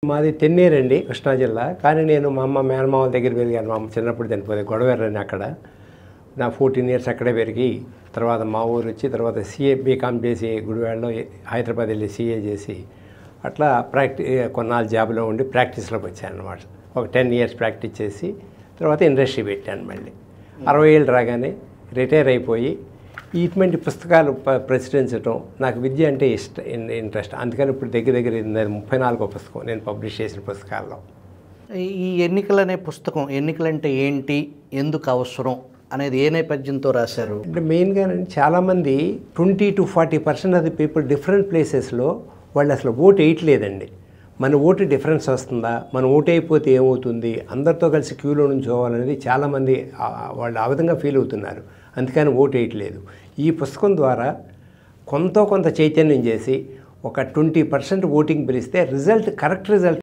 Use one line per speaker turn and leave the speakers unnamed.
మాది తెన్నేరండి కృష్ణా జిల్లా. కానీ నేను మా అమ్మ మేనమామల దగ్గర పెరిగాను. మా అమ్మ చిన్నప్పుడు చనిపోయింది గొడవేరని అక్కడ. నా 14 ఇయర్స్ అక్కడే పెరిగి తర్వాత మా ఊరు వచ్చి తర్వాత సీఏ బీకామ్ చేసి గుడివాడలో హైదరాబాద్ వెళ్ళి సీఏ చేసి అట్లా కొన్నాళ్ళు జాబ్లో ఉండి ప్రాక్టీస్లోకి వచ్చాను అన్నమాట. ఒక 10 ఇయర్స్ ప్రాక్టీస్ చేసి తర్వాత ఇండస్ట్రీ పెట్టాను. మళ్ళీ 60 ఏళ్ళు రాగానే రిటైర్ అయిపోయి ఇటువంటి పుస్తకాలు ప్రచురించడం నాకు విద్య అంటే ఇంట్రెస్ట్. అందుకని ఇప్పుడు దగ్గర 34వ పుస్తకం నేను పబ్లిష్ చేసిన పుస్తకాల్లో.
ఈ ఎన్నికలు అనే పుస్తకం ఎన్నికలంటే ఏంటి, ఎందుకు అవసరం అనేది ఏ నేపథ్యంతో రాశారు?
అంటే మెయిన్గా చాలామంది 20 to 40% of the people different ప్లేసెస్లో వాళ్ళు అసలు ఓటు వేయట్లేదండి. మన ఓటు డిఫరెన్స్ వస్తుందా, మన ఓటు అయిపోతే ఏమవుతుంది, అందరితో కలిసి క్యూలో నుంచోవాలనేది చాలామంది వాళ్ళు ఆ విధంగా ఫీల్ అవుతున్నారు. అందుకని ఓటు వేయట్లేదు. ఈ పుస్తకం ద్వారా కొంత చైతన్యం చేసి ఒక 20% ఓటింగ్ పిలిస్తే కరెక్ట్ రిజల్ట్